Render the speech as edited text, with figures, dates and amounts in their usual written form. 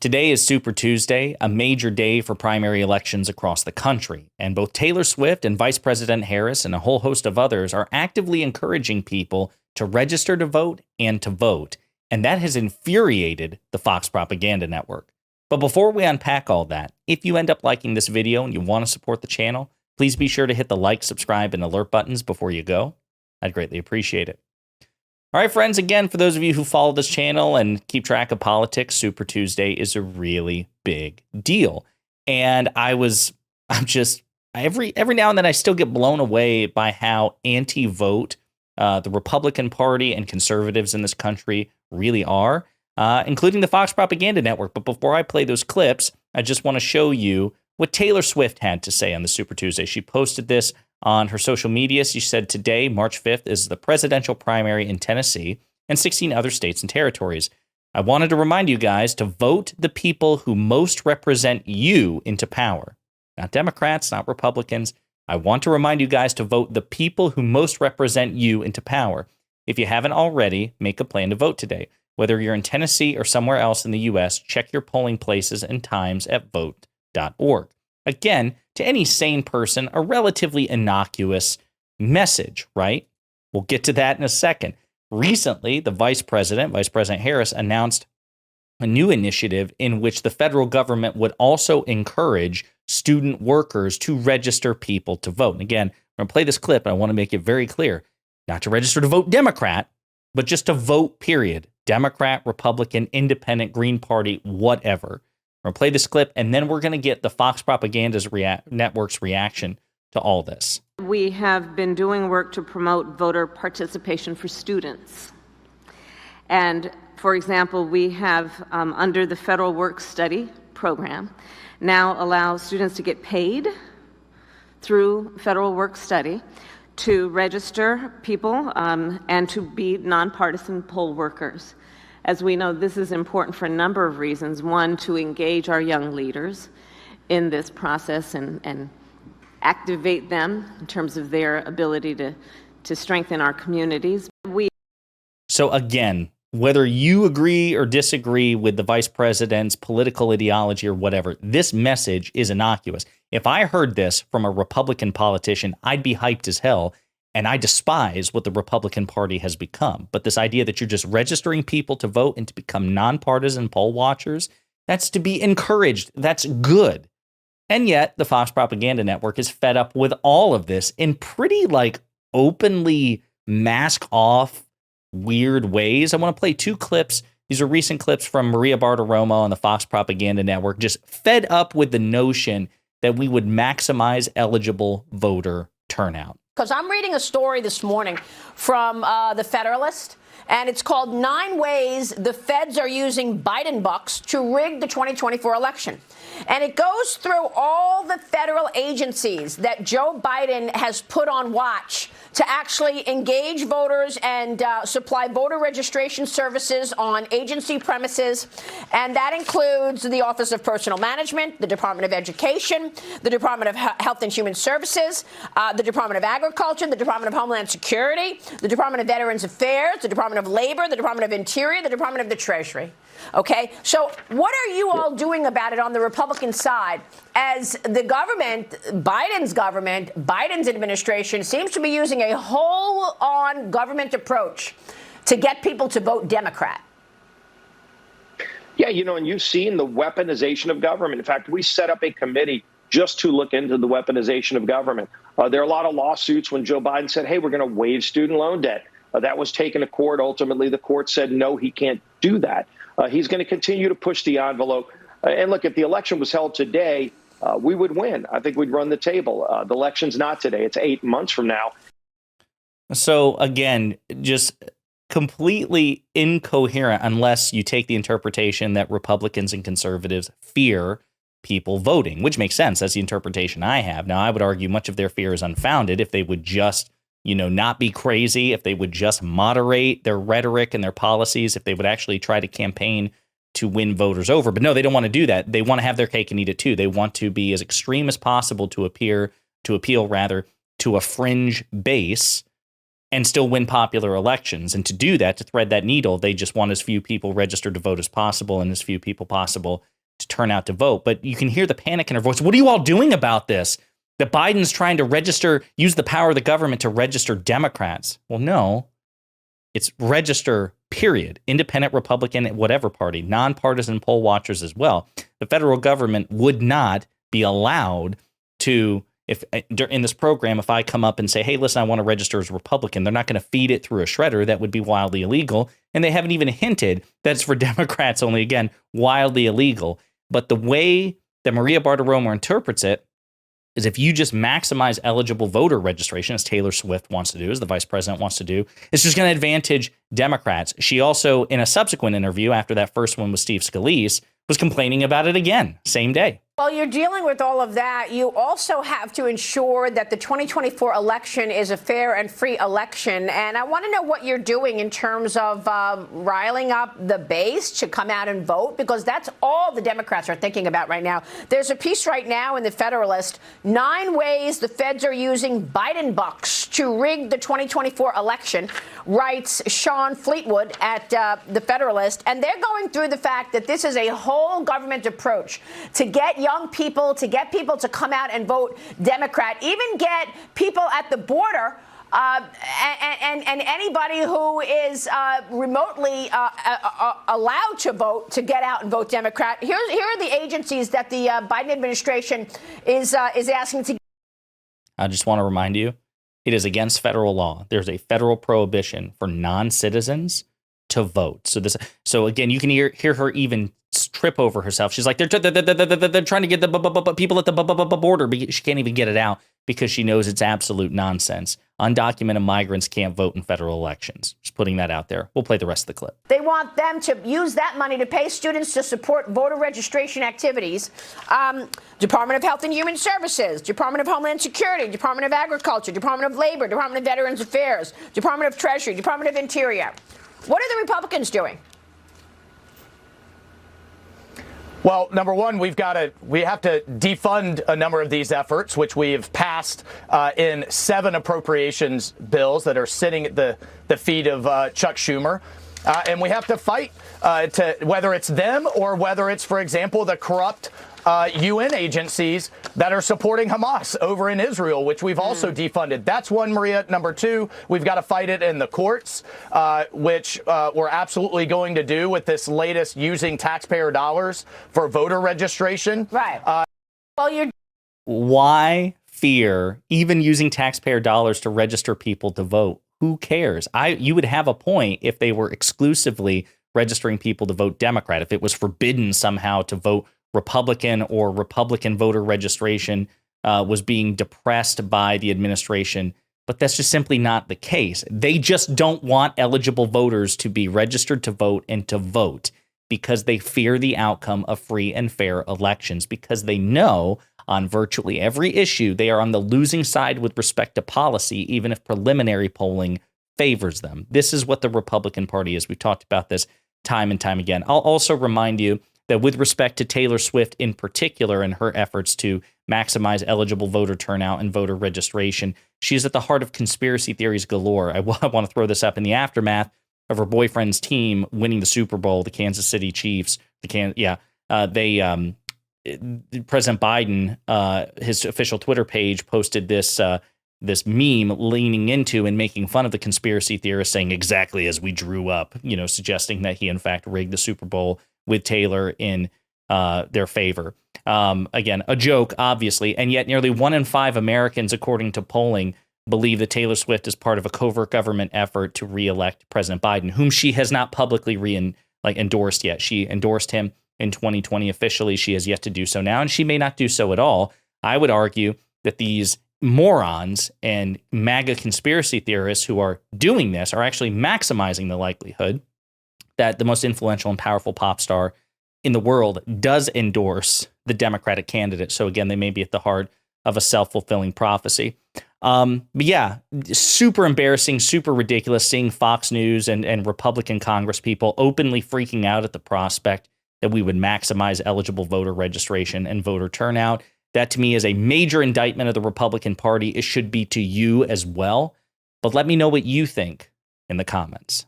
Today is Super Tuesday, a major day for primary elections across the country. And both Taylor Swift and Vice President Harris and a whole host of others are actively encouraging people to register to vote and to vote. And that has infuriated the Fox propaganda network. But before we unpack all that, if you end up liking this video and you want to support the channel, please be sure to hit the like, subscribe, and alert buttons before you go. I'd greatly appreciate it. All right, friends, again, for those of you who follow this channel and keep track of politics, Super Tuesday is a really big deal. And I'm just, every now and then I still get blown away by how anti-vote the Republican Party and conservatives in this country really are, including the Fox propaganda network. But before I play those clips, I just want to show you what Taylor Swift had to say on the Super Tuesday. She posted this on her social media. She said, today, March 5th, is the presidential primary in Tennessee and 16 other states and territories. I wanted to remind you guys to vote the people who most represent you into power. Not Democrats, not Republicans. I want to remind you guys to vote the people who most represent you into power. If you haven't already, make a plan to vote today. Whether you're in Tennessee or somewhere else in the U.S., check your polling places and times at vote.org. Again, to any sane person, a relatively innocuous message, right? We'll get to that in a second. Recently, the Vice President Harris, announced a new initiative in which the federal government would also encourage student workers to register people to vote. And again, I'm going to play this clip, and I want to make it very clear, not to register to vote Democrat, but just to vote, period. Democrat, Republican, Independent, Green Party, whatever. We're going to play this clip, and then we're going to get the Fox Propaganda's network's reaction to all this. We have been doing work to promote voter participation for students. And, for example, we have, under the Federal Work Study program, now allow students to get paid through Federal Work Study to register people and to be nonpartisan poll workers. As we know, this is important for a number of reasons. One, to engage our young leaders in this process and activate them in terms of their ability to strengthen our communities. So again, whether you agree or disagree with the vice president's political ideology or whatever, this message is innocuous. If I heard this from a Republican politician, I'd be hyped as hell. And I despise what the Republican Party has become. But this idea that you're just registering people to vote and to become nonpartisan poll watchers, that's to be encouraged. That's good. And yet the Fox Propaganda Network is fed up with all of this in pretty openly mask off weird ways. I want to play two clips. These are recent clips from Maria Bartiromo on the Fox Propaganda Network, just fed up with the notion that we would maximize eligible voter turnout. Because I'm reading a story this morning from The Federalist, and it's called 9 Ways the Feds Are Using Biden Bucks to Rig the 2024 Election. And it goes through all the federal agencies that Joe Biden has put on watch to actually engage voters and supply voter registration services on agency premises. And that includes the Office of Personnel Management, the Department of Education, the Department of Health and Human Services, the Department of Agriculture, the Department of Homeland Security, the Department of Veterans Affairs, the Department of Labor, the Department of Interior, the Department of the Treasury. Okay, so what are you all doing about it on the Republican side as the government, Biden's administration seems to be using a whole-on government approach to get people to vote Democrat? Yeah, and you've seen the weaponization of government. In fact, we set up a committee just to look into the weaponization of government. There are a lot of lawsuits when Joe Biden said, hey, we're going to waive student loan debt. That was taken to court. Ultimately, the court said, no, he can't do that. He's going to continue to push the envelope. And look, if the election was held today, we would win. I think we'd run the table. The election's not today. It's 8 months from now. So, again, just completely incoherent unless you take the interpretation that Republicans and conservatives fear people voting, which makes sense. That's the interpretation I have. Now, I would argue much of their fear is unfounded if they would just not be crazy, if they would just moderate their rhetoric and their policies, if they would actually try to campaign to win voters over. But no, they don't want to do that. They want to have their cake and eat it too. They want to be as extreme as possible to appeal to a fringe base and still win popular elections. And to do that, to thread that needle, they just want as few people registered to vote as possible and as few people possible to turn out to vote. But you can hear the panic in her voice. What are you all doing about this? That Biden's trying to use the power of the government to register Democrats. Well, no, it's register, period. Independent, Republican, whatever party, nonpartisan poll watchers as well. The federal government would not be allowed to, if in this program, if I come up and say, hey, listen, I want to register as a Republican, they're not going to feed it through a shredder. That would be wildly illegal. And they haven't even hinted that it's for Democrats only, again, wildly illegal. But the way that Maria Bartiromo interprets it is if you just maximize eligible voter registration, as Taylor Swift wants to do, as the vice president wants to do, it's just going to advantage Democrats. She also, in a subsequent interview after that first one with Steve Scalise, was complaining about it again, same day. While you're dealing with all of that, you also have to ensure that the 2024 election is a fair and free election. And I want to know what you're doing in terms of riling up the base to come out and vote, because that's all the Democrats are thinking about right now. There's a piece right now in the Federalist, 9 ways the feds are using Biden bucks to rig the 2024 election, writes Sean Fleetwood at the Federalist. And they're going through the fact that this is a whole government approach to get young people, to get people to come out and vote Democrat, even get people at the border and anybody who is remotely allowed to vote to get out and vote Democrat. Here are the agencies that the Biden administration is asking to. I just want to remind you, it is against federal law. There's a federal prohibition for non-citizens to vote. So again, you can hear her even trip over herself. She's like, they're trying to get the people at the border, but she can't even get it out because she knows it's absolute nonsense. Undocumented migrants can't vote in federal elections. Just putting that out there. We'll play the rest of the clip. They want them to use that money to pay students to support voter registration activities. Department of Health and Human Services, Department of Homeland Security, Department of Agriculture, Department of Labor, Department of Veterans Affairs, Department of Treasury, Department of Interior. What are the Republicans doing? Well, number one, we have to defund a number of these efforts, which we have passed in 7 appropriations bills that are sitting at the feet of Chuck Schumer. And we have to fight to whether it's them or whether it's, for example, the corrupt UN agencies that are supporting Hamas over in Israel, which we've also defunded. That's one, Maria. Number 2, we've got to fight it in the courts, which we're absolutely going to do with this latest using taxpayer dollars for voter registration. Right. Why fear even using taxpayer dollars to register people to vote? Who cares? You would have a point if they were exclusively registering people to vote Democrat, if it was forbidden somehow to vote Republican, or Republican voter registration was being depressed by the administration. But that's just simply not the case. They just don't want eligible voters to be registered to vote and to vote because they fear the outcome of free and fair elections, because they know on virtually every issue they are on the losing side with respect to policy, even if preliminary polling favors them. This is what the Republican Party is. We've talked about this time and time again. I'll also remind you that with respect to Taylor Swift in particular and her efforts to maximize eligible voter turnout and voter registration, she's at the heart of conspiracy theories galore. I want to throw this up in the aftermath of her boyfriend's team winning the Super Bowl, the Kansas City Chiefs. President Biden, his official Twitter page, posted this meme leaning into and making fun of the conspiracy theorists, saying exactly as we drew up, suggesting that he in fact rigged the Super Bowl with Taylor in their favor. Again, a joke, obviously, and yet nearly 1 in 5 Americans, according to polling, believe that Taylor Swift is part of a covert government effort to re-elect President Biden, whom she has not publicly endorsed yet. She endorsed him in 2020 officially. She has yet to do so now, and she may not do so at all. I would argue that these morons and MAGA conspiracy theorists who are doing this are actually maximizing the likelihood that the most influential and powerful pop star in the world does endorse the Democratic candidate. So again, they may be at the heart of a self-fulfilling prophecy. But yeah, super embarrassing, super ridiculous seeing Fox News and Republican Congress people openly freaking out at the prospect that we would maximize eligible voter registration and voter turnout. That to me is a major indictment of the Republican Party. It should be to you as well. but let me know what you think in the comments.